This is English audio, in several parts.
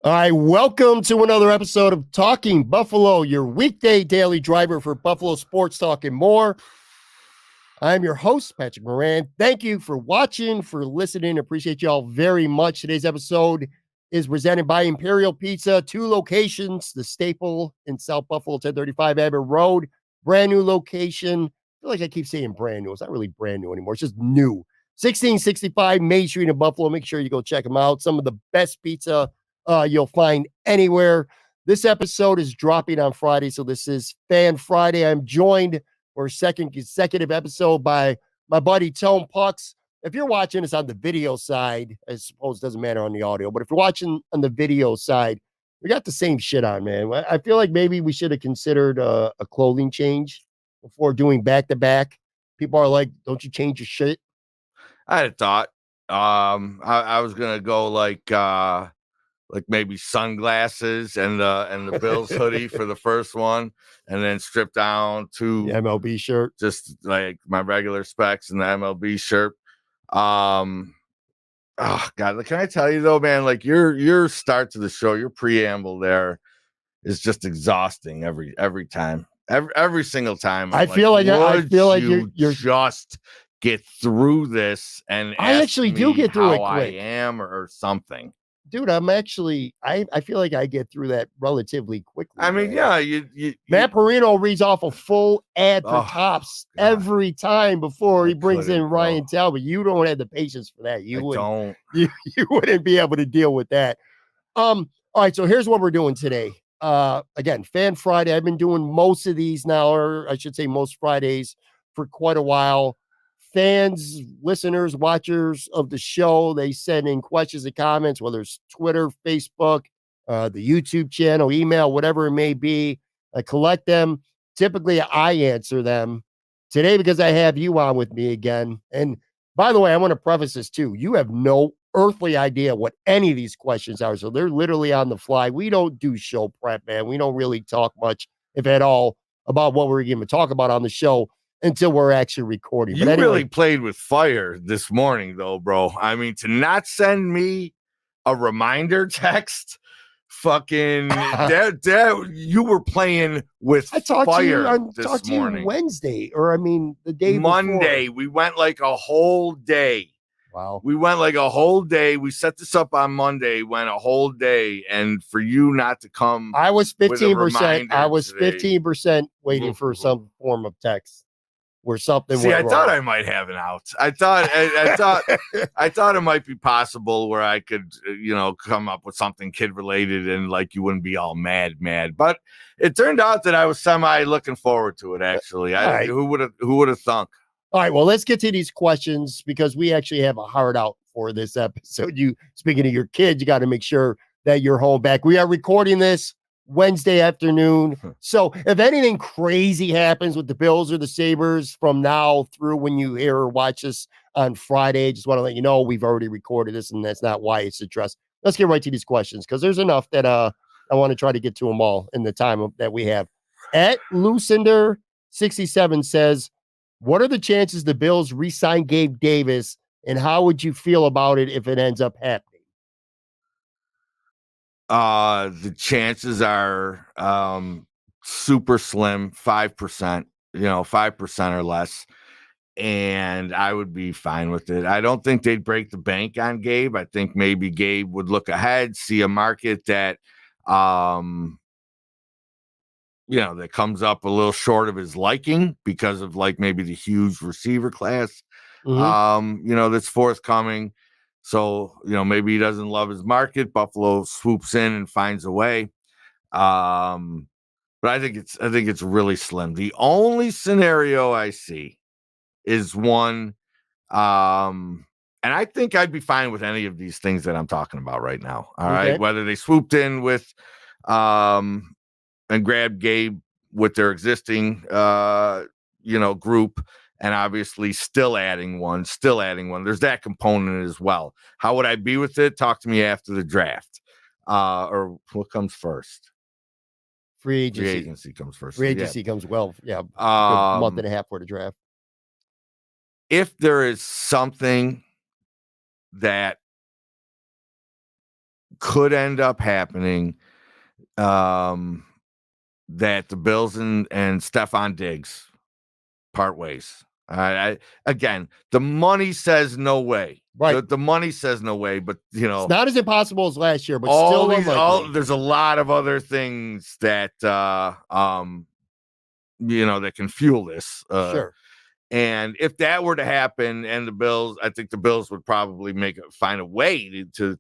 All right, welcome to another episode of Talking Buffalo, your weekday daily driver for Buffalo sports talk and more. I'm your host, Patrick Moran. Thank you for watching, for listening. Appreciate you all very much. Today's episode is presented by Imperial Pizza, 2 locations, the Staple in South Buffalo, 1035 Abbott Road, brand new location. I feel like I keep saying brand new. It's not really brand new anymore. It's just new. 1665 Main Street in Buffalo. Make sure you go check them out. Some of the best pizza you'll find anywhere. This episode is dropping on Friday, so this is Fan Friday. I'm joined for a second consecutive episode by my buddy Tone Pucks. If you're watching this on the video side, I suppose it doesn't matter on the audio, but if you're watching on the video side, we got the same shit on, man. I feel like maybe we should have considered a clothing change before doing back-to-back. People are like, don't you change your shit? I had a thought. I was gonna go like maybe sunglasses and the Bills hoodie for the first one, and then strip down to the MLB shirt, just like my regular specs and the MLB shirt. Oh God, can I tell you though, man? Like your start to the show, your preamble there is just exhausting every time, every single time. I feel like you're just get through this, and I actually do get through it quick. I am or something. Dude, I'm actually I feel like I get through that relatively quickly. I mean, man. you Matt Perino reads off a full ad for Tops every time before he brings in Ryan Talbot. You don't have the patience for that. You wouldn't be able to deal with that. All right, so here's what we're doing today. Again, Fan Friday. I've been doing most of these now, or I should say most Fridays for quite a while. Fans, listeners, watchers of the show, they send in questions and comments, whether it's Twitter, Facebook, the YouTube channel, email, whatever it may be. I collect them. Typically, I answer them. Today, because I have you on with me again. And by the way, I want to preface this too. You have no earthly idea what any of these questions are. So they're literally on the fly. We don't do show prep, man. We don't really talk much, if at all, about what we're going to talk about on the show until we're actually recording. You really played with fire this morning, though, bro. I mean, to not send me a reminder text, fucking that you were playing with fire this morning. I talked to you Wednesday, or I mean, the day Monday. Before. We went like a whole day. Wow. We went like a whole day. We set this up on Monday, went a whole day, and for you not to come, I was 15%. I was 15% waiting for some form of text. Or something. See, I thought I might have an out. I thought it might be possible where I could, come up with something kid related and like you wouldn't be all mad. But it turned out that I was semi looking forward to it. Actually, who would have thunk? All right, well, let's get to these questions because we actually have a hard out for this episode. Speaking of your kids, you got to make sure that you're home back. We are recording this Wednesday afternoon. So if anything crazy happens with the Bills or the Sabres from now through when you hear or watch this on Friday, just want to let you know we've already recorded this and that's not why it's addressed. Let's get right to these questions because there's enough that I want to try to get to them all in the time that we have. At Lucinder67 says, what are the chances the Bills re-sign Gabe Davis and how would you feel about it if it ends up happening? The chances are super slim, 5%, 5% or less. And I would be fine with it. I don't think they'd break the bank on Gabe. I think maybe Gabe would look ahead, see a market that, that comes up a little short of his liking because of like maybe the huge receiver class, that's forthcoming. So, maybe he doesn't love his market. Buffalo swoops in and finds a way. But I think it's really slim. The only scenario I see is one, and I think I'd be fine with any of these things that I'm talking about right now. All right. Whether they swooped in with, and grabbed Gabe with their existing, group, and obviously still adding one. There's that component as well. How would I be with it? Talk to me after the draft. Or what comes first? Free agency. Free agency comes first. Free agency comes a month and a half for the draft. If there is something that could end up happening that the Bills and Stephon Diggs part ways. Again, the money says no way. Right. The money says no way, but it's not as impossible as last year, but still unlikely. There's a lot of other things that that can fuel this. Sure. And if that were to happen, and the Bills, I think the Bills would probably find a way to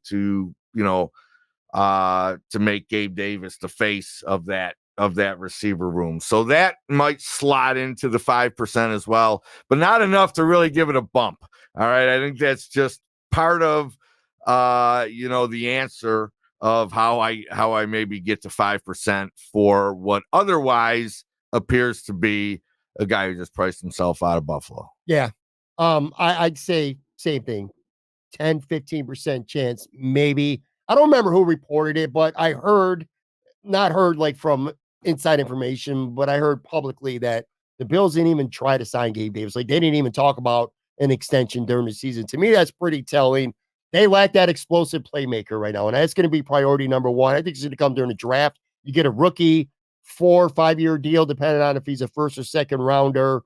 make Gabe Davis the face of that receiver room. So that might slot into the 5% as well, but not enough to really give it a bump. All right. I think that's just part of the answer of how I maybe get to 5% for what otherwise appears to be a guy who just priced himself out of Buffalo. Yeah. I'd say same thing. 10-15% chance, maybe. I don't remember who reported it, but I not heard like from inside information, but I heard publicly that the Bills didn't even try to sign Gabe Davis. Like they didn't even talk about an extension during the season. To me, that's pretty telling. They lack that explosive playmaker right now, and that's going to be priority number one. I think it's going to come during the draft. You get a rookie 4 or 5 year deal, depending on if he's a first or second rounder.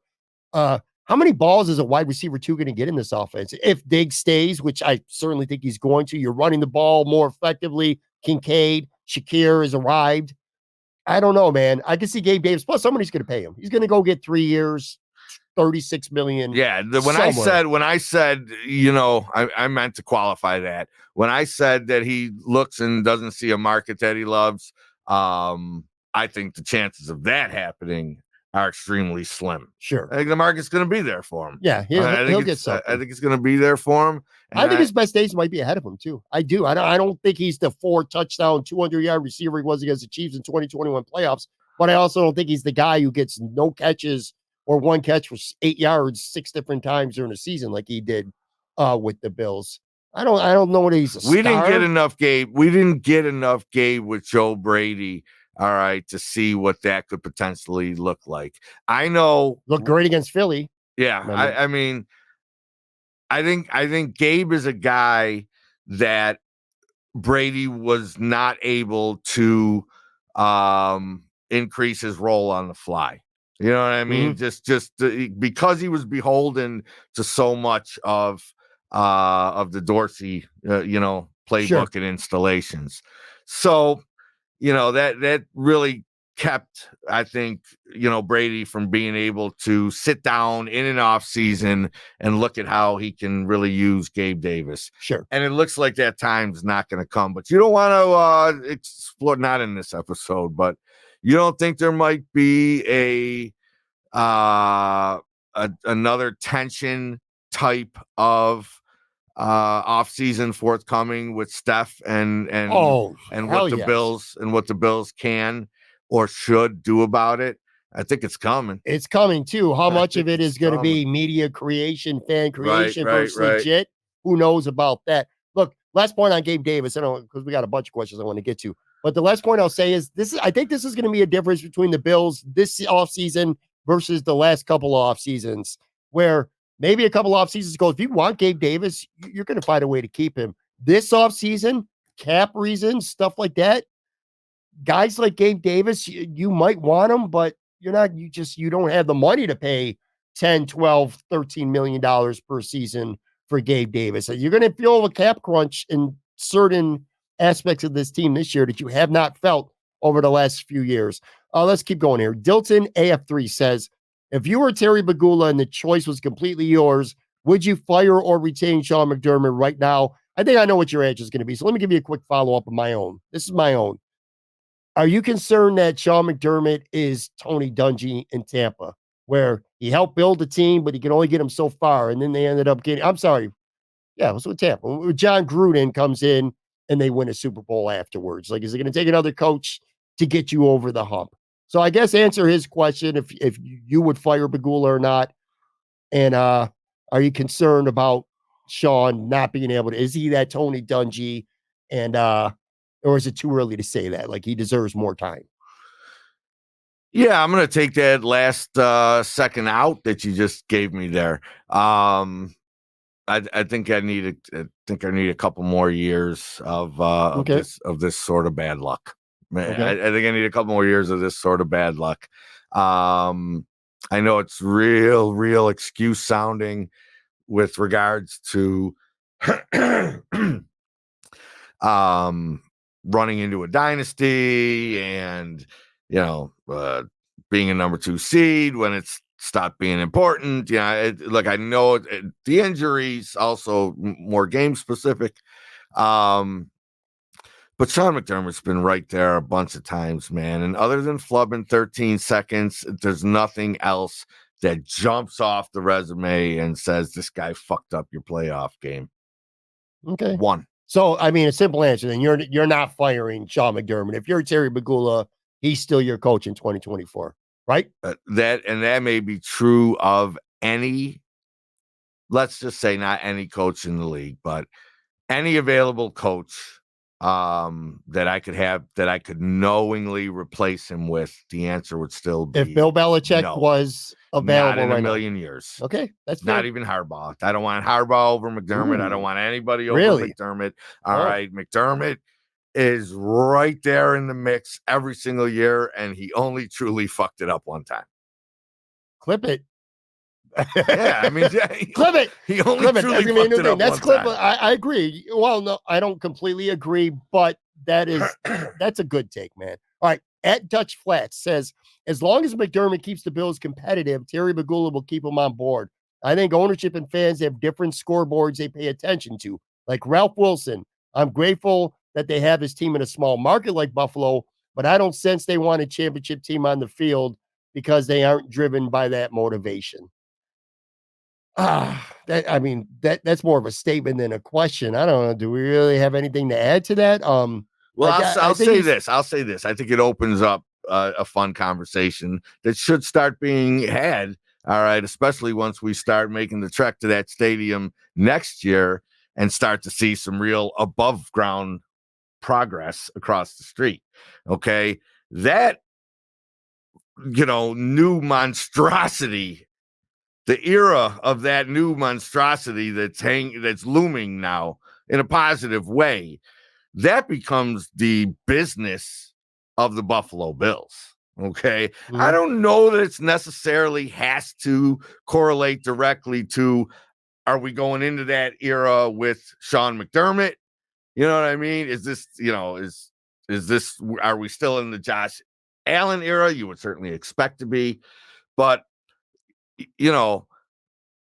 How many balls is a wide receiver 2 going to get in this offense? If Diggs stays, which I certainly think he's going to, you're running the ball more effectively. Kincaid, Shakir has arrived. I don't know, man. I can see Gabe Davis. Plus, somebody's going to pay him. He's going to go get 3 years, $36 million. Yeah. When I said, I meant to qualify that. When I said that he looks and doesn't see a market that he loves, I think the chances of that happening are extremely slim. Sure. I think the market's going to be there for him. Yeah. He'll get something. I think it's going to be there for him. I think his best days might be ahead of him too. I do. I don't think he's the 4 touchdown, 200-yard receiver he was against the Chiefs in 2021 playoffs, but I also don't think he's the guy who gets no catches or 1 catch for 8 yards 6 different times during the season like he did with the Bills. I don't know what he's a star. We didn't get enough Gabe. We didn't get enough Gabe with Joe Brady. All right, to see what that could potentially look like. I know look great against Philly. Yeah, I mean, I think Gabe is a guy that Brady was not able to increase his role on the fly. You know what I mean? Mm-hmm. Just because he was beholden to so much of the Dorsey, playbook Sure. and installations. So, that really kept, I think, Brady from being able to sit down in an off season and look at how he can really use Gabe Davis. Sure. And it looks like that time's not going to come, but you don't want to explore, not in this episode, but you don't think there might be another tension type of off-season forthcoming with Steph and what the Bills can or should do about it? I think it's coming. It's coming too. How much of it is going to be media creation, fan creation versus legit? Who knows about that? Look, last point on Gabe Davis. I don't, because we got a bunch of questions I want to get to. But the last point I'll say is I think this is going to be a difference between the Bills this offseason versus the last couple of off seasons, where maybe a couple off seasons ago, if you want Gabe Davis, you're going to find a way to keep him. This offseason, cap reasons, stuff like that, guys like Gabe Davis, you might want him, but you don't have the money to pay $10, $12, $13 million per season for Gabe Davis. You're going to feel a cap crunch in certain aspects of this team this year that you have not felt over the last few years. Let's keep going here. Dilton AF3 says, if you were Terry Pegula and the choice was completely yours, would you fire or retain Sean McDermott right now? I think I know what your answer is going to be. So let me give you a quick follow-up of my own. This is my own. Are you concerned that Sean McDermott is Tony Dungy in Tampa, where he helped build the team, but he can only get him so far, and then they ended up getting, it was with Tampa. John Gruden comes in, and they win a Super Bowl afterwards. Like, is it going to take another coach to get you over the hump? So I guess answer his question if you would fire Pegula or not. And are you concerned about Sean not being able to? Is he that Tony Dungy? And or is it too early to say that? Like, he deserves more time. Yeah, I'm going to take that last second out that you just gave me there. I think I need to think I need a couple more years of this sort of bad luck. Okay. I think I need a couple more years of this sort of bad luck. I know it's real excuse sounding with regards to running into a dynasty and, being a number 2 seed when it's stopped being important. I know the injuries also more game specific. But Sean McDermott's been right there a bunch of times, man. And other than flubbing 13 seconds, there's nothing else that jumps off the resume and says this guy fucked up your playoff game. Okay. One. So, I mean, a simple answer, then you're not firing Sean McDermott. If you're Terry Pegula, he's still your coach in 2024, right? That may be true of any, let's just say not any coach in the league, but any available coach that I could have, that I could knowingly replace him with. The answer would still be if Bill Belichick was available, not in right a million years. Okay, that's fair. Not even Harbaugh. I don't want Harbaugh over McDermott. I don't want anybody over McDermott. All right, McDermott is right there in the mix every single year, and he only truly fucked it up one time. Clip it. Yeah, I mean, clip it. He only truly fucked it up That's one clip. time. I agree. Well, no, I don't completely agree, but that's a good take, man. All right, at Dutch Flats says, as long as McDermott keeps the Bills competitive, Terry Pegula will keep them on board. I think ownership and fans have different scoreboards they pay attention to. Like Ralph Wilson, I'm grateful that they have his team in a small market like Buffalo, but I don't sense they want a championship team on the field because they aren't driven by that motivation. That's more of a statement than a question. I don't know. Do we really have anything to add to that? Well, I'll say this. I think it opens up a fun conversation that should start being had. All right, especially once we start making the trek to that stadium next year and start to see some real above ground progress across the street. Okay, that new monstrosity. The era of that new monstrosity that's looming now in a positive way, that becomes the business of the Buffalo Bills. Okay. Mm-hmm. I don't know that it's necessarily has to correlate directly to, are we going into that era with Sean McDermott? You know what I mean? Is this, are we still in the Josh Allen era? You would certainly expect to be, but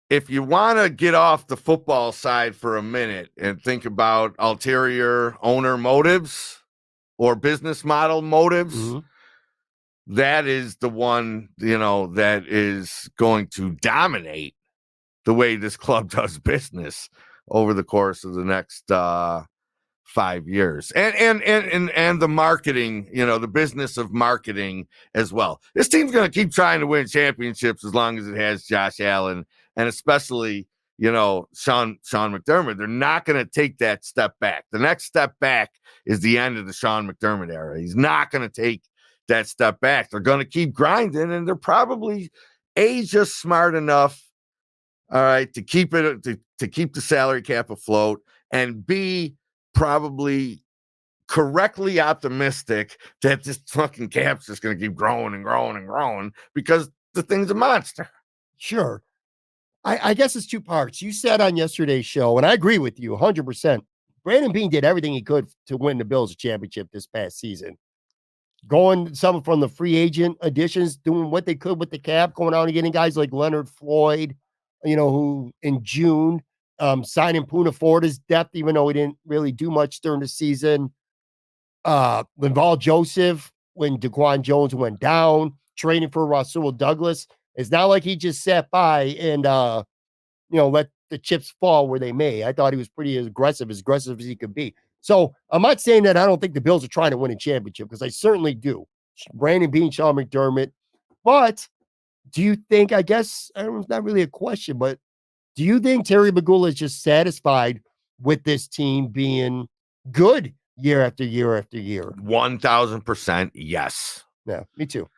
if you want to get off the football side for a minute and think about ulterior owner motives or business model motives, mm-hmm. that is the one, that is going to dominate the way this club does business over the course of the next 5 years. And the marketing, the business of marketing as well. This team's going to keep trying to win championships as long as it has Josh Allen, and especially, Sean McDermott. They're not going to take that step back. The next step back is the end of the Sean McDermott era. He's not going to take that step back. They're going to keep grinding, and they're probably just smart enough, all right, to keep it to keep the salary cap afloat, and B, probably correctly optimistic that this fucking cap's just going to keep growing and growing and growing because the thing's a monster. Sure. I guess it's two parts. You said on yesterday's show, and I agree with you 100%. Brandon Beane did everything he could to win the Bills a championship this past season. Going some from the free agent additions, doing what they could with the cap, going out and getting guys like Leonard Floyd, who in June, signing Puna Forda's depth, even though he didn't really do much during the season. Linval Joseph, when DeQuan Jones went down, training for Rasul Douglas. It's not like he just sat by and, let the chips fall where they may. I thought he was pretty aggressive as he could be. So I'm not saying that I don't think the Bills are trying to win a championship, because I certainly do. Brandon Beane, Sean McDermott. But do you think, I guess, it's not really a question, but do you think Terry Pegula is just satisfied with this team being good year after year after year? 1,000%, yes. Yeah, me too.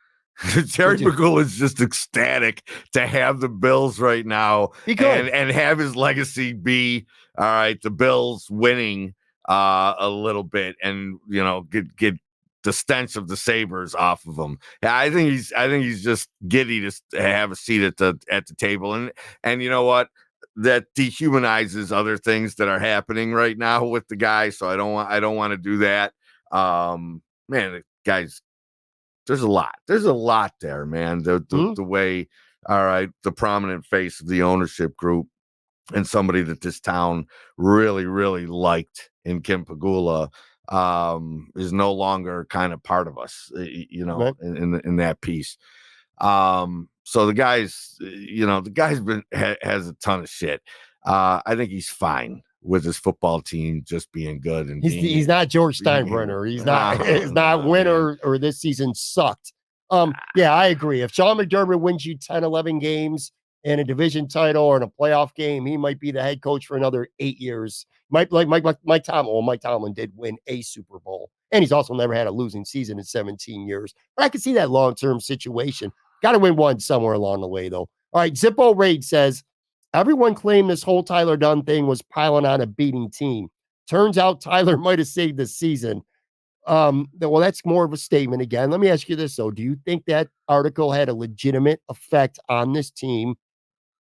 Terry Pegula is just ecstatic to have the Bills right now and have his legacy be, all right, the Bills winning a little bit and, get the stench of the Sabres off of him. Yeah, I think he's just giddy to have a seat at the table. And you know what? That dehumanizes other things that are happening right now with the guy. So I don't want to do that. Man, the guy's, there's a lot there, man. The way, all right, the prominent face of the ownership group and somebody that this town really, really liked in Kim Pegula is no longer kind of part of us, right. in that piece. So the guy's has a ton of shit. I think he's fine with his football team just being good, and he's not George Steinbrenner. He's not winner or this season sucked. Yeah, I agree. If Sean McDermott wins you 10, 11 games in a division title or in a playoff game, he might be the head coach for another 8 years. Mike Tomlin did win a Super Bowl, and he's also never had a losing season in 17 years. But I can see that long-term situation. Got to win one somewhere along the way, though. All right, Zippo Raid says, everyone claimed this whole Tyler Dunne thing was piling on a beating team. Turns out Tyler might have saved the season. Well, that's more of a statement again. Let me ask you this, though. Do you think that article had a legitimate effect on this team?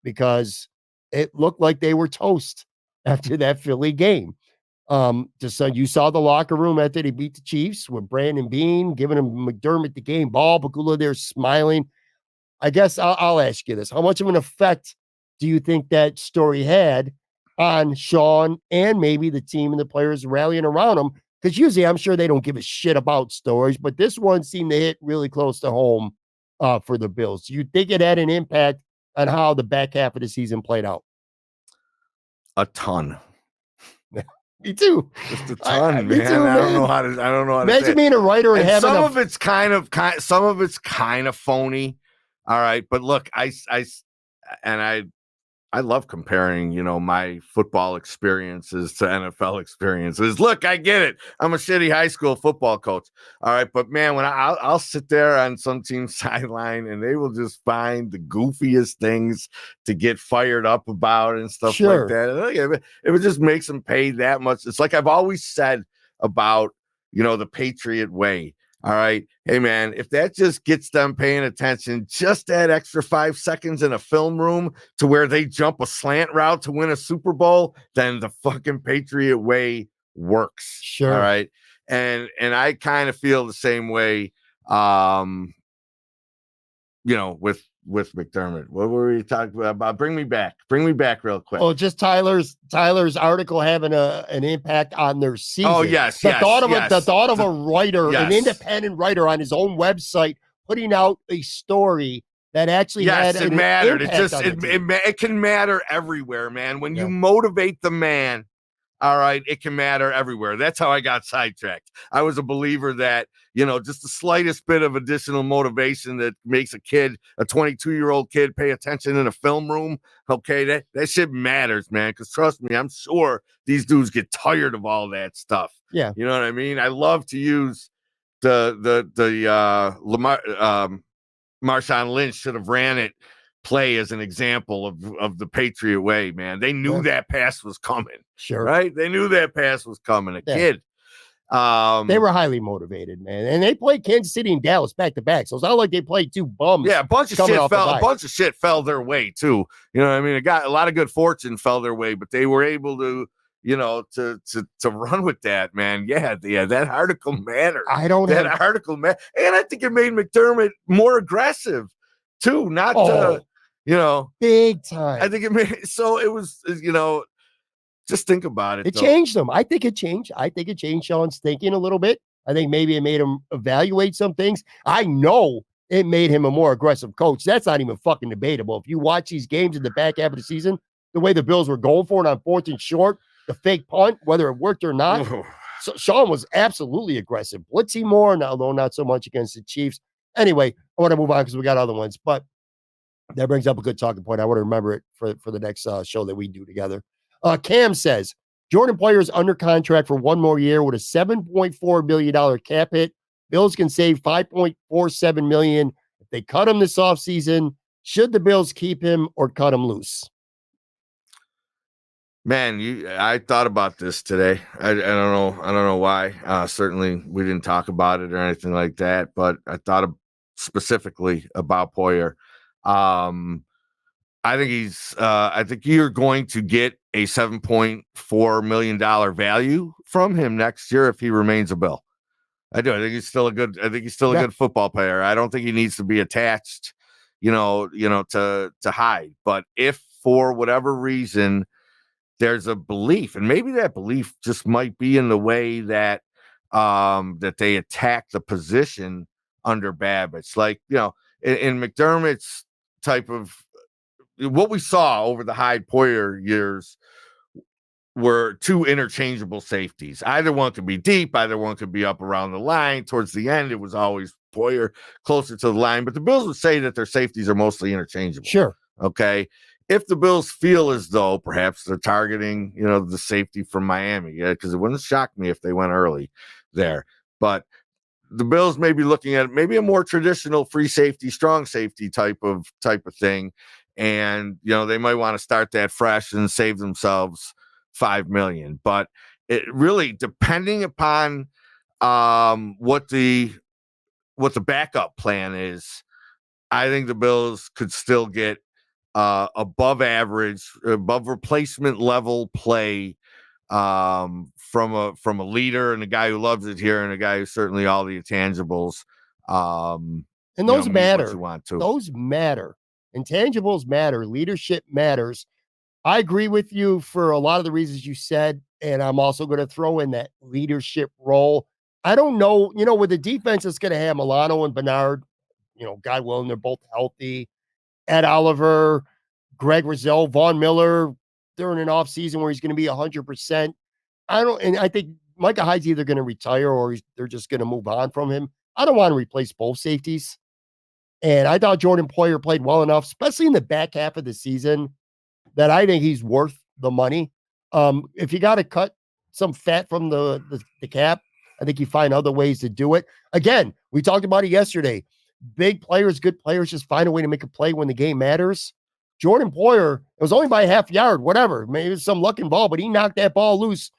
Because it looked like they were toast after that Philly game. You saw the locker room after they beat the Chiefs with Brandon Beane giving him McDermott the game ball. Pegula there smiling. I guess I'll ask you this. How much of an effect do you think that story had on Sean and maybe the team and the players rallying around him? Because usually I'm sure they don't give a shit about stories, but this one seemed to hit really close to home for the Bills. Do you think it had an impact on how the back half of the season played out? A ton. Me too. Just a ton, man. I don't know how to imagine being a writer and having some of it's kind of phony. All right, but look, I love comparing, my football experiences to NFL experiences. Look, I get it. I'm a shitty high school football coach. All right, but man, when I'll sit there on some team's sideline and they will just find the goofiest things to get fired up about and stuff like that. It would just makes them pay that much. It's like I've always said about, the Patriot way. All right. Hey, man, if that just gets them paying attention, just that extra 5 seconds in a film room to where they jump a slant route to win a Super Bowl, then the fucking Patriot way works. Sure. All right. And I kind of feel the same way, with McDermott. What were we talking about? Bring me back real quick. Oh, just Tyler's article having an impact on their season. Oh, yes. The thought of a writer, an independent writer on his own website, putting out a story that actually had it mattered. It can matter everywhere, man. When you motivate the man, all right, it can matter everywhere. That's how I got sidetracked. I was a believer that, just the slightest bit of additional motivation that makes a 22-year-old kid pay attention in a film room. Okay, that shit matters, man. Because trust me, I'm sure these dudes get tired of all that stuff. Yeah. You know what I mean? I love to use the Marshawn Lynch should have ran it play as an example of the Patriot way, man. They knew that pass was coming. Sure. Right? They knew that pass was coming. Kid. They were highly motivated, man. And they played Kansas City and Dallas back to back. So it's not like they played two bums. Yeah, a bunch of shit fell their way too. You know what I mean? A lot of good fortune fell their way, but they were able to to run with that, man. Yeah, that article mattered. Article mattered. And I think it made McDermott more aggressive too, big time. I think it made it was, just think about it. It changed them. I think it changed. Sean's thinking a little bit. I think maybe it made him evaluate some things. I know it made him a more aggressive coach. That's not even fucking debatable. If you watch these games in the back half of the season, the way the Bills were going for it on 4th and short, the fake punt, whether it worked or not. So Sean was absolutely aggressive. Blitzing more, although not so much against the Chiefs. Anyway, I want to move on because we got other ones, but that brings up a good talking point. I want to remember it for the next show that we do together. Cam says, Jordan Poyer is under contract for one more year with a $7.4 million cap hit. Bills can save $5.47 million if If they cut him this offseason, should the Bills keep him or cut him loose? Man, I thought about this today. I don't know why. Certainly we didn't talk about it or anything like that, but I thought specifically about Poyer. I think you're going to get a $7.4 million value from him next year if he remains a Bill. I do. I think he's still a good football player. I don't think he needs to be attached, to Hyde. But if for whatever reason there's a belief, and maybe that belief just might be in the way that that they attack the position under Babbitt's, like, in McDermott's type of what we saw over the Hyde Poyer years were two interchangeable safeties. Either one could be deep, either one could be up around the line. Towards the end, it was always Poyer closer to the line, but the Bills would say that their safeties are mostly interchangeable. Sure. Okay. If the Bills feel as though perhaps they're targeting, the safety from Miami, because it wouldn't shock me if they went early there. But the Bills may be looking at maybe a more traditional free safety, strong safety type of thing. And, they might want to start that fresh and save themselves $5 million. But it really, depending upon what the backup plan is, I think the Bills could still get above average, above replacement level play from a leader and a guy who loves it here and a guy who's certainly all the intangibles. And those matter. You want to. Those matter. Intangibles matter. Leadership matters. I agree with you for a lot of the reasons you said, and I'm also going to throw in that leadership role. I don't know, with the defense that's going to have Milano and Bernard, God willing, they're both healthy. Ed Oliver, Greg Rizzo, Von Miller during an offseason where he's going to be 100%. I think Micah Hyde's either going to retire or they're just going to move on from him. I don't want to replace both safeties. And I thought Jordan Poyer played well enough, especially in the back half of the season, that I think he's worth the money. If you got to cut some fat from the cap, I think you find other ways to do it. Again, we talked about it yesterday. Big players, good players, just find a way to make a play when the game matters. Jordan Poyer, it was only by a half yard, whatever. Maybe it was some luck involved, but he knocked that ball loose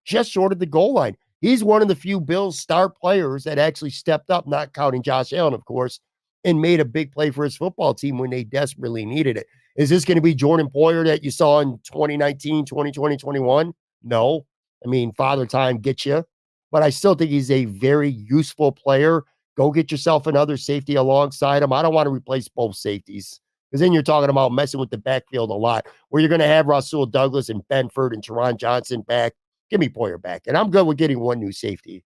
just short of the goal line. He's one of the few Bills star players that actually stepped up, not counting Josh Allen, of course, and made a big play for his football team when they desperately needed it. Is this going to be Jordan Poyer that you saw in 2019, 2020, 21? No. I mean, father time gets you. But I still think he's a very useful player. Go get yourself another safety alongside him. I don't want to replace both safeties because then you're talking about messing with the backfield a lot where you're going to have Rasul Douglas and Benford and Teron Johnson back. Give me Poyer back. And I'm good with getting one new safety.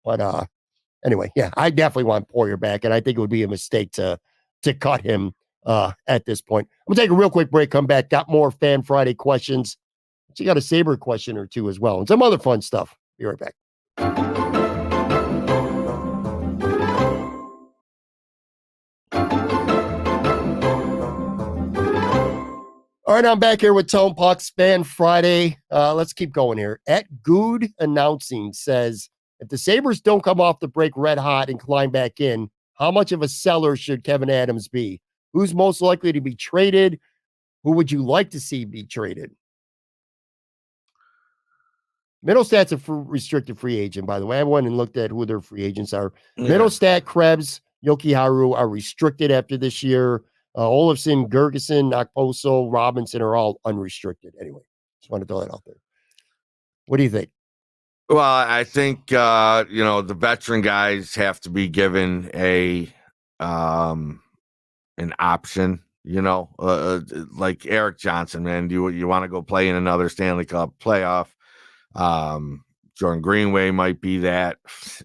But anyway, yeah, I definitely want Poyer back. And I think it would be a mistake to cut him at this point. I'm going to take a real quick break, come back. Got more Fan Friday questions. You got a Sabre question or two as well and some other fun stuff. Be right back. All right, I'm back here with Tone Pucks Fan Friday. Let's keep going here. At Good Announcing says, if the Sabres don't come off the break red hot and climb back in, how much of a seller should Kevin Adams be? Who's most likely to be traded? Who would you like to see be traded? Middlestat's a restricted free agent, by the way. I went and looked at who their free agents are. Yeah. Middlestat, Krebs, Yoki-Haru are restricted after this year. Olafson, Gergeson, Okposo, Robinson are all unrestricted. Anyway, just want to throw that out there. What do you think? Well, I think, the veteran guys have to be given an option, like Eric Johnson, man. You want to go play in another Stanley Cup playoff? Jordan Greenway might be that.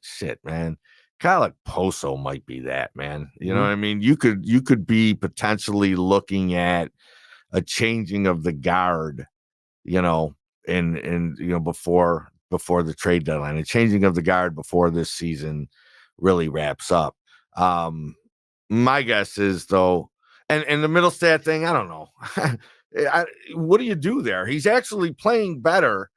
Shit, man. Kyle Poso might be that, man. You know what I mean? You could be potentially looking at a changing of the guard, before the trade deadline, a changing of the guard before this season really wraps up. My guess is though, and the Middlestat thing, I don't know. What do you do there? He's actually playing better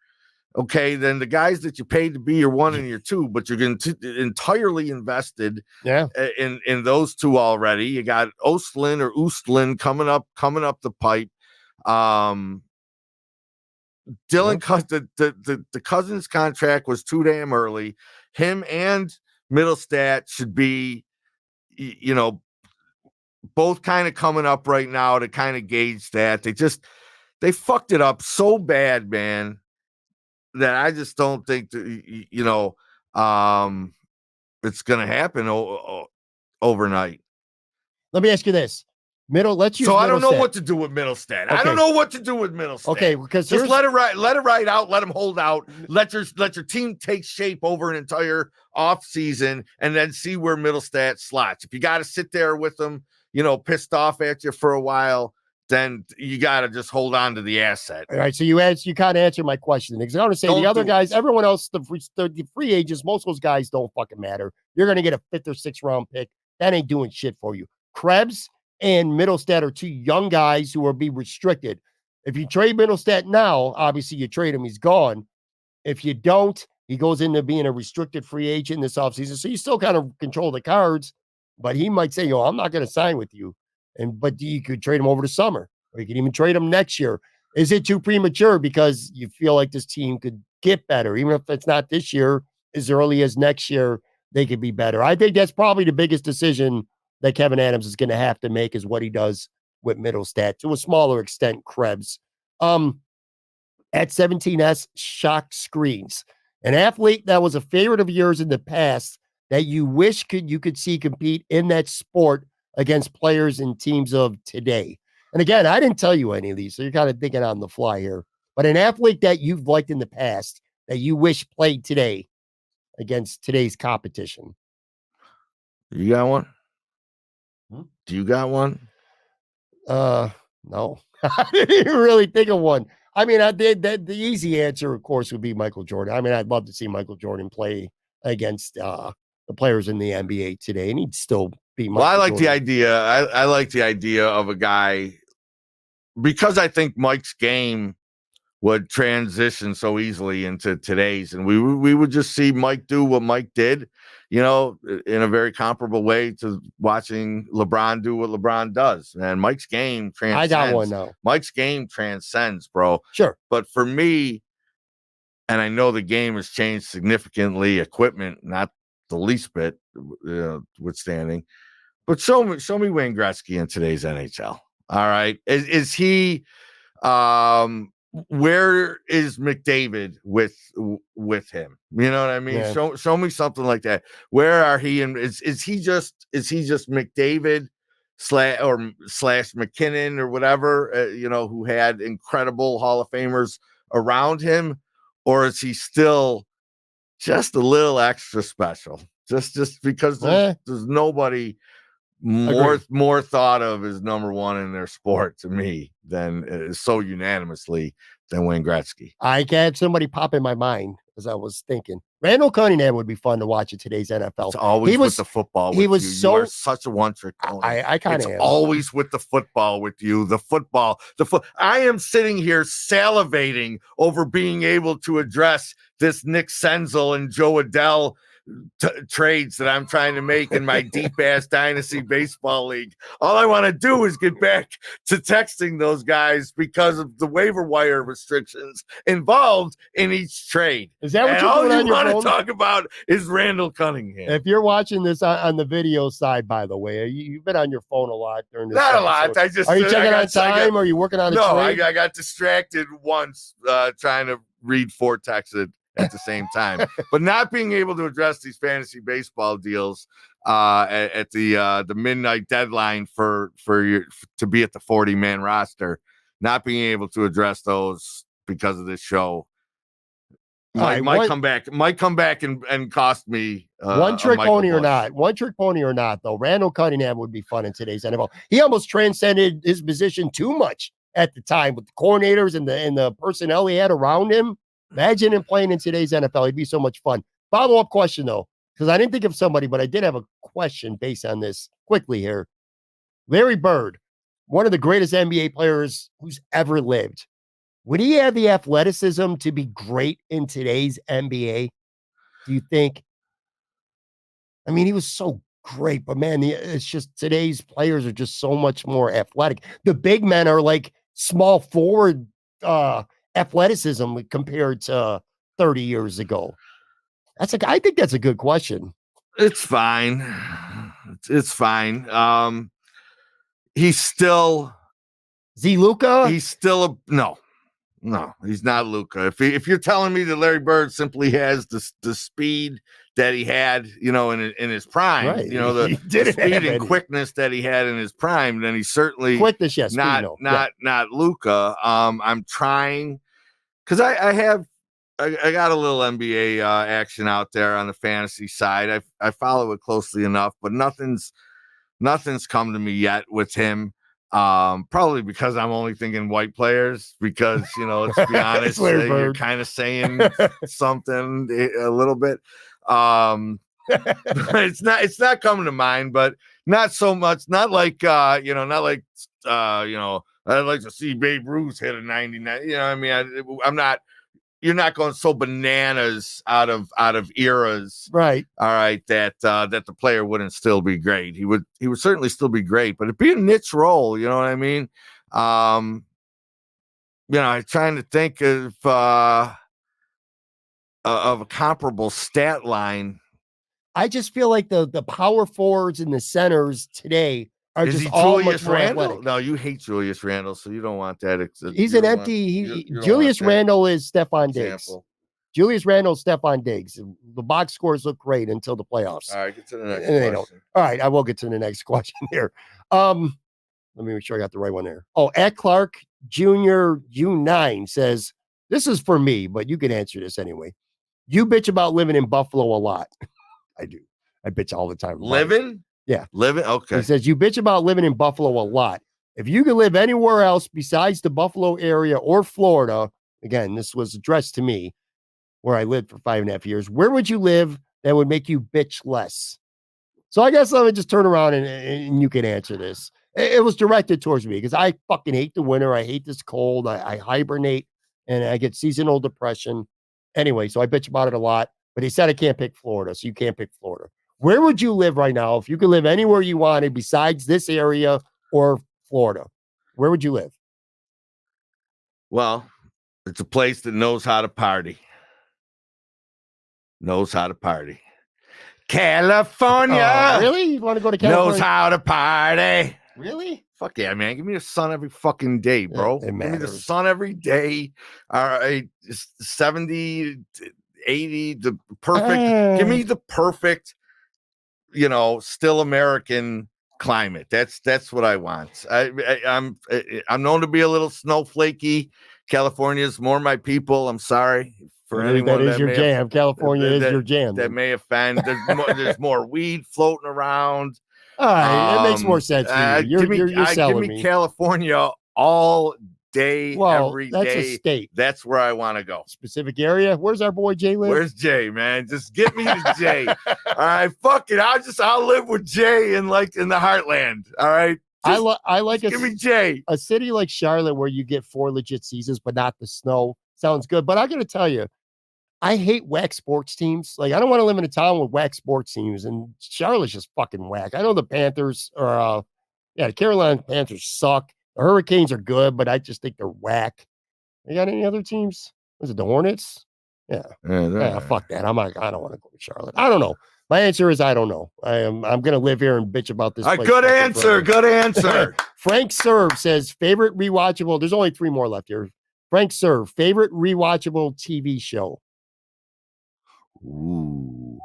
Okay, then the guys that you paid to be your 1 and your 2, but you're going to entirely invested in those 2 already. You got Ostlin coming up the pipe. Dylan, the Cousins contract was too damn early. Him and Middlestat should be, both kind of coming up right now to kind of gauge that. They fucked it up so bad, man, that I just don't think that, it's going to happen overnight. Let me ask you this. Let's use I don't know what to do with Middlestat. Okay. I don't know what to do with Middlestat. Okay, because just let it ride out, let them hold out, let your team take shape over an entire off season, and then see where Middlestat slots. If you got to sit there with them, pissed off at you for a while, then you got to just hold on to the asset. All right. So you kind of answered my question. Because I want to say the other guys, everyone else, the free agents, most of those guys don't fucking matter. You're going to get a 5th or 6th round pick. That ain't doing shit for you. Krebs and Middlestat are 2 young guys who will be restricted. If you trade Middlestat now, obviously you trade him, he's gone. If you don't, he goes into being a restricted free agent this offseason. So you still kind of control the cards, but he might say, I'm not going to sign with you. But you could trade him over the summer, or you could even trade him next year. Is it too premature because you feel like this team could get better? Even if it's not this year, as early as next year, they could be better. I think that's probably the biggest decision that Kevin Adams is going to have to make, is what he does with Middlestat, to a smaller extent, Krebs. At 17S, shock screens. An athlete that was a favorite of yours in the past that you wish you could see compete in that sport against players and teams of today. And again, I didn't tell you any of these, so you're kind of thinking on the fly here. But an athlete that you've liked in the past that you wish played today against today's competition. You got one? Do you got one? No. I didn't really think of one. I mean, the easy answer, of course, would be Michael Jordan. I mean, I'd love to see Michael Jordan play against the players in the NBA today, and he'd still be Michael I like Jordan. the idea. I like the idea of a guy, because I think Mike's game would transition so easily into today's, and we would just see Mike do what Mike did, in a very comparable way to watching LeBron do what LeBron does. And Mike's game transcends. I got one now. Mike's game transcends, bro. Sure. But for me, and I know the game has changed significantly, equipment not the least bit, withstanding. But show me Wayne Gretzky in today's NHL. All right, is he? Where is McDavid with him? You know what I mean? Yeah. Show me something like that. Where are he? And is he just McDavid slash McKinnon or whatever? Who had incredible Hall of Famers around him, or is he still just a little extra special? Just because there's nobody more thought of as number one in their sport to me than so unanimously than Wayne Gretzky. I had somebody pop in my mind as I was thinking. Randall Cunningham would be fun to watch in today's NFL. It's always with the football. He was you are such a one-trick pony. I kind of am. Always with the football with you. The football. I am sitting here salivating over being able to address this Nick Senzel and Joe Adele trades that I'm trying to make in my deep ass dynasty baseball league. All I want to do is get back to texting those guys because of the waiver wire restrictions involved in each trade. Is that what all you want to talk about is Randall Cunningham? If you're watching this on the video side, by the way, you've been on your phone a lot during this. Not episode. A lot. Are you checking on time? Or are you working on a trade? I got distracted once trying to read 4 texts at the same time, but not being able to address these fantasy baseball deals at the midnight deadline for to be at the 40-man roster, not being able to address those because of this show might come back and cost me one trick pony or not though. Randall Cunningham would be fun in today's NFL. He almost transcended his position too much at the time with the coordinators and the personnel he had around him. Imagine him playing in today's NFL. It'd be so much fun. Follow-up question, though, because I didn't think of somebody, but I did have a question based on this quickly here. Larry Bird, one of the greatest NBA players who's ever lived. Would he have the athleticism to be great in today's NBA? Do you think? I mean, he was so great, but man, it's just today's players are just so much more athletic. The big men are like small forward athleticism compared to 30 years ago. I think that's a good question. It's fine. It's fine. He's still Luka? He's still no, he's not Luka. If you're telling me that Larry Bird simply has the speed that he had, in his prime, right. the speed and quickness that he had in his prime, then he's certainly quickness, yes, not Luka. I'm trying because I got a little NBA action out there on the fantasy side. I follow it closely enough, but nothing's come to me yet with him. Probably because I'm only thinking white players because, let's be honest, you're kind of saying something a little bit. It's not coming to mind, but not so much, not like, I'd like to see Babe Ruth hit a 99, I mean, I'm not, you're not going so bananas out of eras, right? All right, that the player wouldn't still be great. He would certainly still be great, but it'd be a niche role. You know what I mean? I'm trying to think of a comparable stat line. I just feel like the power forwards and the centers today are Is just he all Julius much more Randle? Athletic. No, you hate Julius Randle, so you don't want that. He's an empty. Julius Randle is Stephon Diggs. Julius Randle, Stephon Diggs. The box scores look great until the playoffs. All right, get to the next question. All right, I will get to the next question here. Let me make sure I got the right one there. Oh, at Clark Jr. U9 says, this is for me, but you can answer this anyway. You bitch about living in Buffalo a lot. I do. I bitch all the time. Living? Yeah. Living? Okay. He says, you bitch about living in Buffalo a lot. If you could live anywhere else besides the Buffalo area or Florida, again, this was addressed to me, where I lived for 5.5 years, where would you live that would make you bitch less? So I guess let me just turn around and you can answer this. It was directed towards me because I fucking hate the winter. I hate this cold. I hibernate and I get seasonal depression. Anyway, so I bitch about it a lot, but he said I can't pick Florida, so you can't pick Florida. Where would you live right now if you could live anywhere you wanted besides this area or Florida? Where would you live? Well, it's a place that knows how to party. California. Really? You want to go to California? Knows how to party. Really? Fuck yeah, man. Give me the sun every fucking day, bro. Give me the sun every day. All right. 70, 80, the perfect. Give me the perfect, still American climate. That's what I want. I'm known to be a little snowflakey. California's more my people. I'm sorry for anyone that is your jam. California is your jam. That may offend. There's more weed floating around. All right, it makes more sense for you. You're selling give me California all day, every day. That's a state. That's where I want to go. Specific area. Where's our boy Jay live? Where's Jay, man? Just get me to Jay. All right, fuck it. I'll live with Jay in the heartland. All right. I like give me Jay. A city like Charlotte where you get 4 legit seasons, but not the snow. Sounds good. But I got to tell you, I hate whack sports teams. Like, I don't want to live in a town with whack sports teams, and Charlotte's just fucking whack. I know the Panthers are, the Carolina Panthers suck. The Hurricanes are good, but I just think they're whack. You got any other teams? Was it the Hornets? Yeah. Fuck that. I don't want to go to Charlotte. I don't know. My answer is I don't know. I'm going to live here and bitch about this. Good answer. Good answer. Frank Serve says favorite rewatchable. There's only 3 more left here. Frank Serve, favorite rewatchable TV show. Ooh,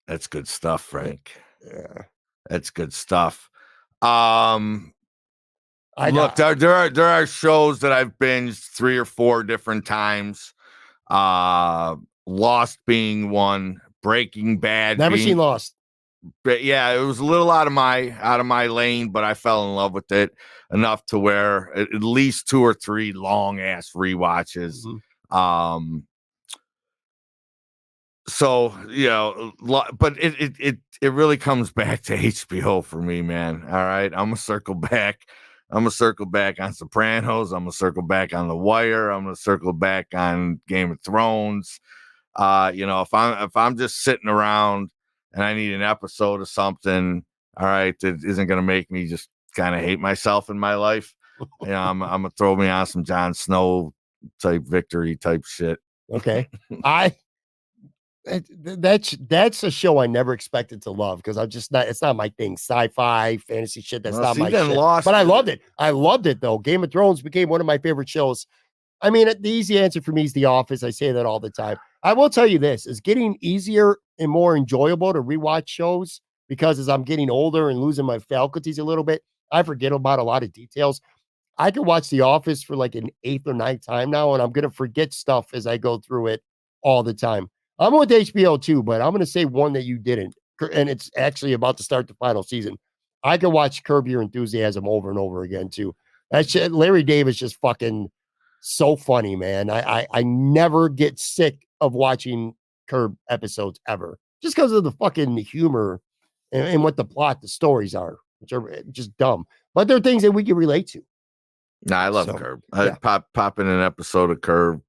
that's good stuff, Frank. Yeah, that's good stuff. Look, there are shows that I've binged 3 or 4 different times. Lost being one, Breaking Bad. Never seen Lost. But yeah, it was a little out of my lane, but I fell in love with it enough to where at least 2 or 3 long ass rewatches. Mm-hmm. So, but it really comes back to HBO for me, man. All right. I'm gonna circle back. I'm gonna circle back on Sopranos. I'm gonna circle back on The Wire. I'm gonna circle back on Game of Thrones. If I'm just sitting around and I need an episode of something, all right, that isn't gonna make me just kind of hate myself in my life. I'm gonna throw me on some Jon Snow type victory type shit. Okay. That's a show I never expected to love because I'm just not. It's not my thing. Sci-fi, fantasy shit. That's not my shit. But I loved it. I loved it though. Game of Thrones became one of my favorite shows. I mean, the easy answer for me is The Office. I say that all the time. I will tell you this: it's getting easier and more enjoyable to rewatch shows because as I'm getting older and losing my faculties a little bit, I forget about a lot of details. I can watch The Office for like an 8th or 9th time now, and I'm going to forget stuff as I go through it all the time. I'm with HBO too, but I'm going to say one that you didn't, and it's actually about to start the final season. I can watch Curb Your Enthusiasm over and over again too. Larry Davis just fucking so funny, man. I never get sick of watching Curb episodes ever, just because of the fucking humor and what the stories are, which are just dumb, but they're things that we can relate to. No, I love Curb. I'd pop in an episode of Curb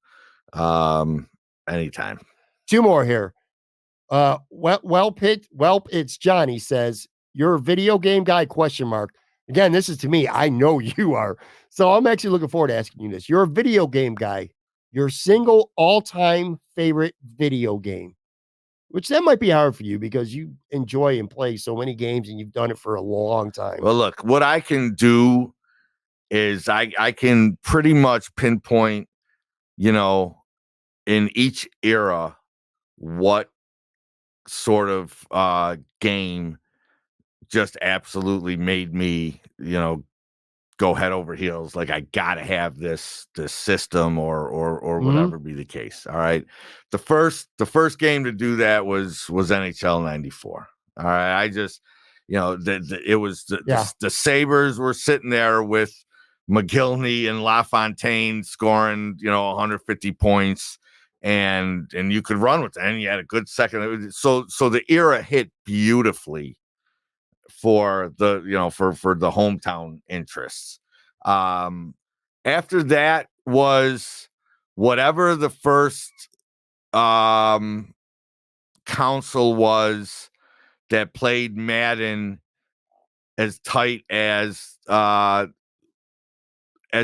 anytime. 2 more here. It's Johnny says, you're a video game guy, ? Again, this is to me. I know you are. So I'm actually looking forward to asking you this. You're a video game guy. Your single all-time favorite video game, which that might be hard for you because you enjoy and play so many games and you've done it for a long time. Well, look, what I can do is I can pretty much pinpoint, in each era, what sort of game just absolutely made me, go head over heels. Like I gotta have this system or whatever be the case. All right. The first game to do that was NHL 94. All right. I just, it was the Sabres were sitting there with McGillney and LaFontaine scoring, 150 points. And you could run with that, and you had a good second. So the era hit beautifully for the for the hometown interests. After that was whatever the first console was that played Madden as tight as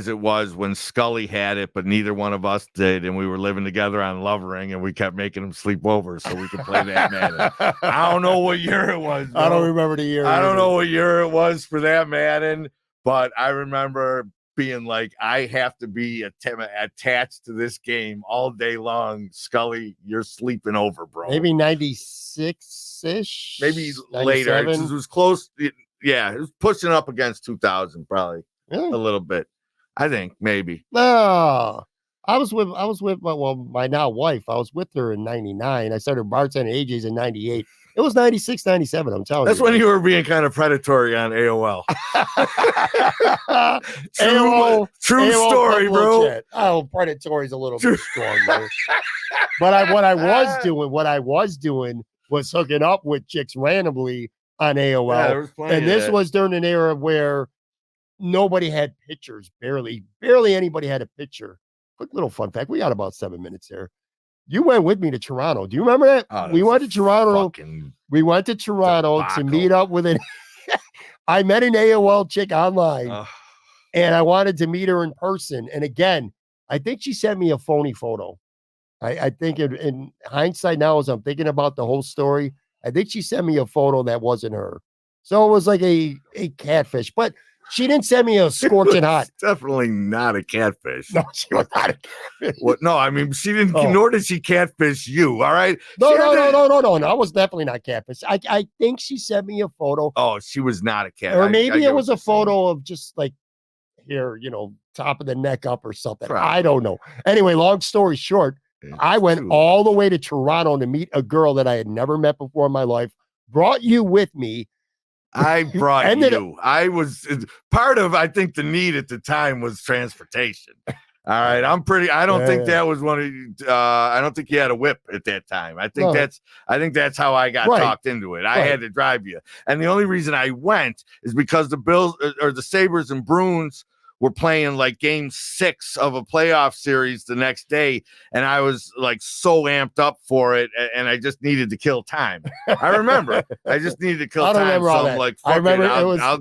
it was when Scully had it, but neither one of us did, and we were living together on Lovering, and we kept making him sleep over so we could play that Madden. I don't know what year it was, bro. I don't remember the year. I don't know what year it was for that Madden, but I remember being like, I have to be attached to this game all day long. Scully, you're sleeping over, bro. Maybe 96-ish? Maybe later. It was close. It was pushing up against 2000, probably. Really? A little bit. I think maybe. No, I was with my now wife. I was with her in 99. I started bartending AJ's in 98. It was 96, 97. I'm telling you. That's when you were being kind of predatory on AOL. True story, bro. Chat. Oh, predatory is a little bit strong, man. But what I was doing was hooking up with chicks randomly on AOL. Yeah, and this was during an era where nobody had pictures. Barely anybody had a picture. Quick little fun fact. We got about 7 minutes there. You went with me to Toronto. Do you remember that? We went to Toronto. We went to Toronto to meet up with I met an AOL chick online and I wanted to meet her in person. And again, I think she sent me a phony photo. I think in hindsight now, as I'm thinking about the whole story, I think she sent me a photo that wasn't her. So it was like a catfish, but she didn't send me a scorching hot. Definitely not a catfish. No, she was not a catfish. What? No, I mean, she didn't, nor did she catfish you. All right. No. I was definitely not catfish. I think she sent me a photo. Oh, she was not a catfish. Or maybe it was a photo of just like here, top of the neck up or something. Probably. I don't know. Anyway, long story short, I went all the way to Toronto to meet a girl that I had never met before in my life, brought you with me. I brought you. I was part of, I think the need at the time was transportation. All right, I don't think Yeah. that was one of. I don't think you had a whip at that time. I think No. that's how I got Right. talked into it. I Right. had to drive you, and the only reason I went is because the Bills or the Sabres and Bruins were playing like game 6 of a playoff series the next day, and I was like so amped up for it, and I just needed to kill time. I remember I just needed to kill I don't time. remember So all I'm that. like, I fuck remember it, it was- I'll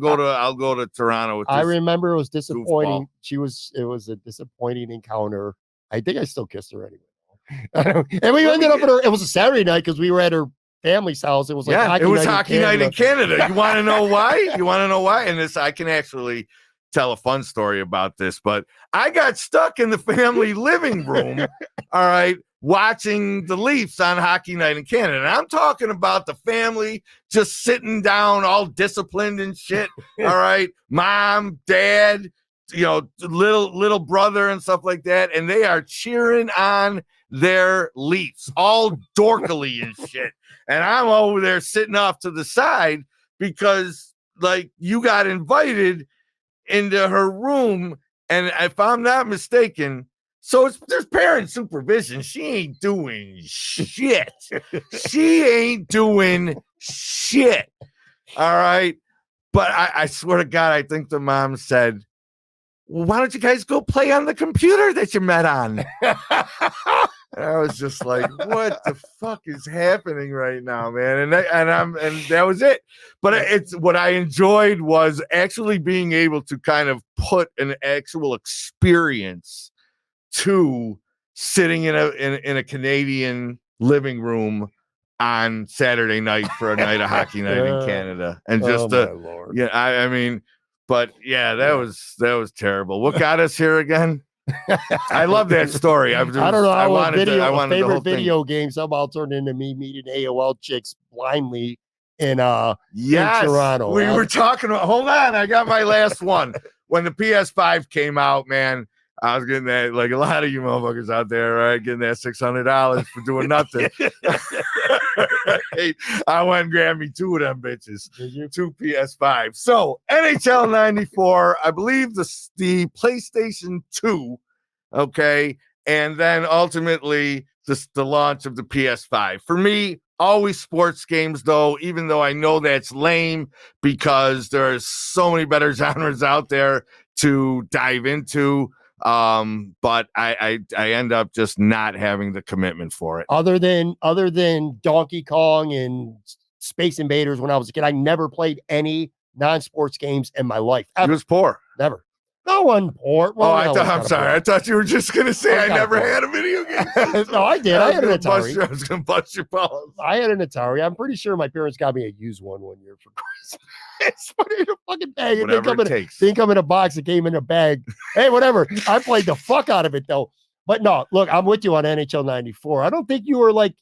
go to Toronto with this. I remember it was disappointing. goofball. It was a disappointing encounter. I think I still kissed her anyway. And we ended up at her. It was a Saturday night because we were at her family's house. It was like it was hockey night in Canada. Canada. You want to know why? You want to know why? And this, I can actually tell a fun story about this, but I got stuck in the family living room, all right, watching the Leafs on hockey night in Canada. And I'm talking about the family just sitting down, all disciplined and shit. All right, mom, dad, little brother and stuff like that. And they are cheering on their Leafs, all dorkily and shit. And I'm over there sitting off to the side because, like, you got invited into her room, and if I'm not mistaken, so there's parent supervision. She ain't doing shit. She ain't doing shit. All right. But I swear to God, I think the mom said, well, why don't you guys go play on the computer that you met on? And I was just like, what the fuck is happening right now, man? And that was it. But it's what I enjoyed was actually being able to kind of put an actual experience to sitting in a Canadian living room on Saturday night for a night of hockey night in Canada. And just I mean, but yeah, that was terrible. What got us here again? I love that story. I don't know. I wanted favorite video game somehow turned into me meeting AOL chicks blindly in Toronto. We were talking about. Hold on, I got my last one. When the PS5 came out, man, I was getting that, like a lot of you motherfuckers out there, right? Getting that $600 for doing nothing. I went and grabbed me 2 of them bitches. 2 PS5. So NHL 94, I believe the PlayStation 2, okay, and then ultimately the launch of the PS5. For me, always sports games, though, even though I know that's lame because there's so many better genres out there to dive into. But I end up just not having the commitment for it. Other than Donkey Kong and Space Invaders when I was a kid, I never played any non-sports games in my life. Ever. He was poor. Never. No one poor. Well, I'm sorry. I thought you were just gonna say I never had a video game. No, I did. I had an Atari. I was gonna bust your balls. I had an Atari. I'm pretty sure my parents got me a used one year for Christmas. Put it in a fucking bag. Whatever it takes. Didn't come in a box. It came in a bag. Hey, whatever. I played the fuck out of it though. But no, look, I'm with you on NHL 94. I don't think you were like,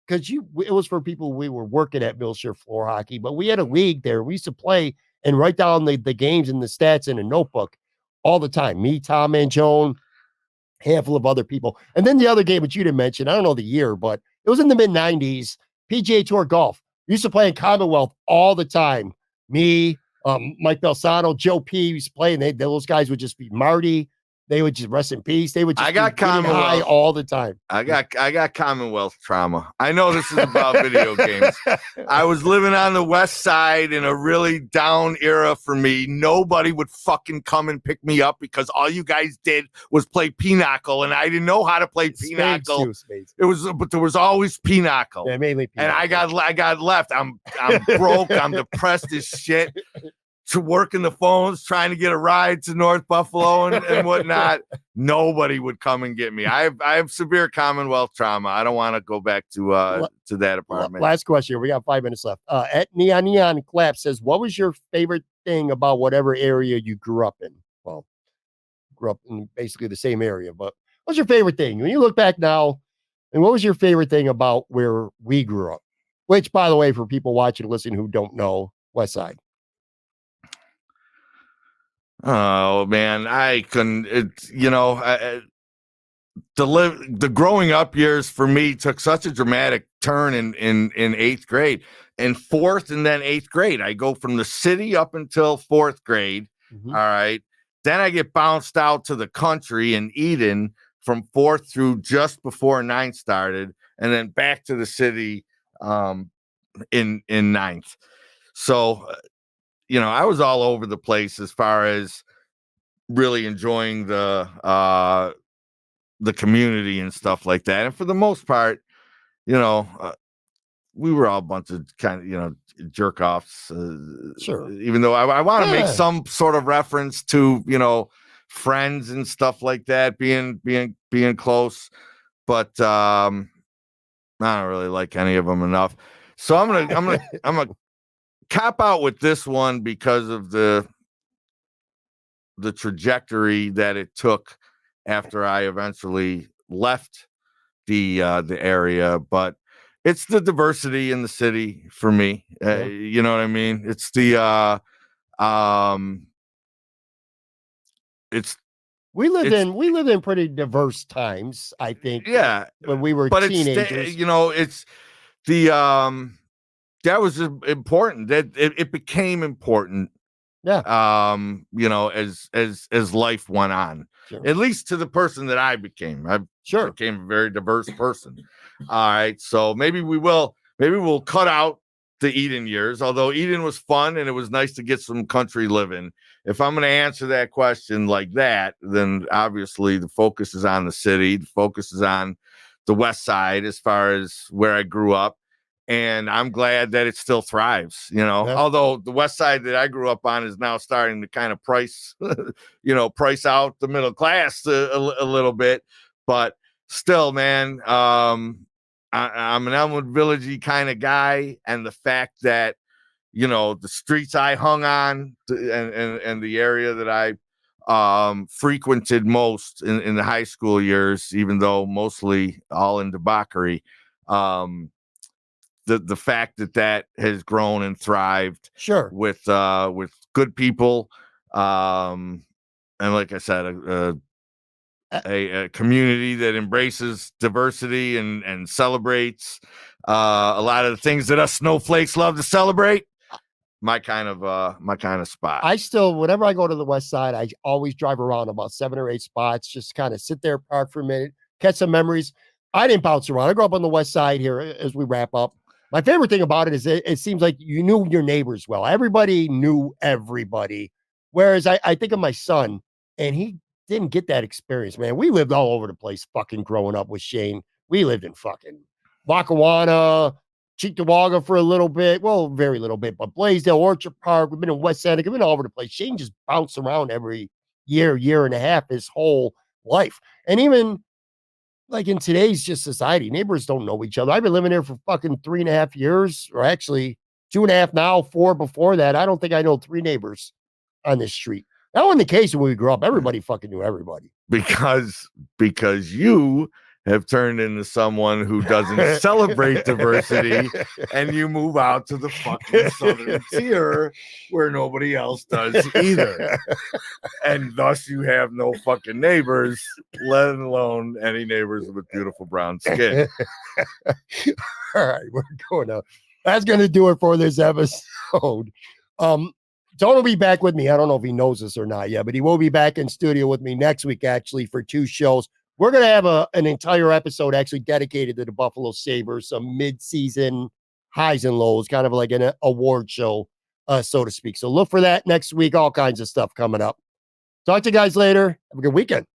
because it was for people we were working at Millshire Floor Hockey, but we had a league there. We used to play and write down the games and the stats in a notebook all the time. Me, Tom, and Joan, handful of other people. And then the other game that you didn't mention, I don't know the year, but it was in the mid-90s, PGA Tour Golf. We used to play in Commonwealth all the time. Me, Mike Belsano, Joe P used to play, and those guys would just be Marty. They would just rest in peace. They would just be high all the time. I got Commonwealth trauma. I know this is about video games. I was living on the west side in a really down era for me. Nobody would fucking come and pick me up because all you guys did was play Pinochle, and I didn't know how to play Pinochle. But there was always Pinochle. Yeah, mainly Pinochle. And I got left. I'm broke. I'm depressed as shit. To working the phones, trying to get a ride to North Buffalo and whatnot. Nobody would come and get me. I have severe Commonwealth trauma. I don't want to go back to that apartment. Last question. We got 5 minutes left. At Neon Clap says, what was your favorite thing about whatever area you grew up in? Well, grew up in basically the same area, but what's your favorite thing? When you look back now, and what was your favorite thing about where we grew up? Which, by the way, for people watching and listening who don't know, West Side. Oh man, I couldn't. The growing up years for me took such a dramatic turn in 8th grade, in 4th and then 8th grade. I go from the city up until 4th grade. Mm-hmm. All right, Then I get bounced out to the country in Eden from 4th through just before 9th started, and then back to the city in 9th. So, I was all over the place as far as really enjoying the community and stuff like that. And for the most part, we were all a bunch of kind of, jerk offs. Sure. Even though I want to make some sort of reference to, friends and stuff like that, being close, but I don't really like any of them enough. So I'm gonna cop out with this one because of the trajectory that it took after I eventually left the area. But it's the diversity in the city for me. You know what I mean? It's the we lived in pretty diverse times, I think. Yeah, when we were teenagers. It's the that was important. That it became important. Yeah. As life went on, at least to the person that I became. I became a very diverse person. All right. So maybe we'll cut out the Eden years, although Eden was fun and it was nice to get some country living. If I'm going to answer that question like that, then obviously the focus is on the city. The focus is on the West Side as far as where I grew up. And I'm glad that it still thrives, although the West Side that I grew up on is now starting to kind of price out the middle class a little bit. But still, man, I'm an Elmwood Village-y kind of guy. And the fact that, the streets I hung on and the area that I frequented most in the high school years, even though mostly all in debauchery, the fact that has grown and thrived with good people, and like I said, a community that embraces diversity and celebrates a lot of the things that us snowflakes love to celebrate. My kind of spot. I still, whenever I go to the West Side, I always drive around about 7 or 8 spots, just kind of sit there, park for a minute, catch some memories. I didn't bounce around. I grew up on the West Side here as we wrap up. My favorite thing about it is it seems like you knew your neighbors well. Everybody knew everybody. Whereas I think of my son, and he didn't get that experience, man. We lived all over the place fucking growing up with Shane. We lived in fucking Lackawanna, Cheektowaga for a little bit. Well, very little bit, but Blaisdell, Orchard Park. We've been in West Seneca. We've been all over the place. Shane just bounced around every year and a half his whole life. And even like in today's just society, neighbors don't know each other. I've been living here for fucking 3.5 years, or actually 2.5 now, 4 before that. I don't think I know 3 neighbors on this street. That wasn't the case when we grew up. Everybody fucking knew everybody. Because you have turned into someone who doesn't celebrate diversity, and you move out to the fucking southern tier where nobody else does either. And thus you have no fucking neighbors, let alone any neighbors with beautiful brown skin. All right, we're going to. That's going to do it for this episode. Tony will be back with me. I don't know if he knows this or not yet, but he will be back in studio with me next week, actually, for 2 shows. We're going to have an entire episode actually dedicated to the Buffalo Sabres, some mid-season highs and lows, kind of like an award show, so to speak. So look for that next week. All kinds of stuff coming up. Talk to you guys later. Have a good weekend.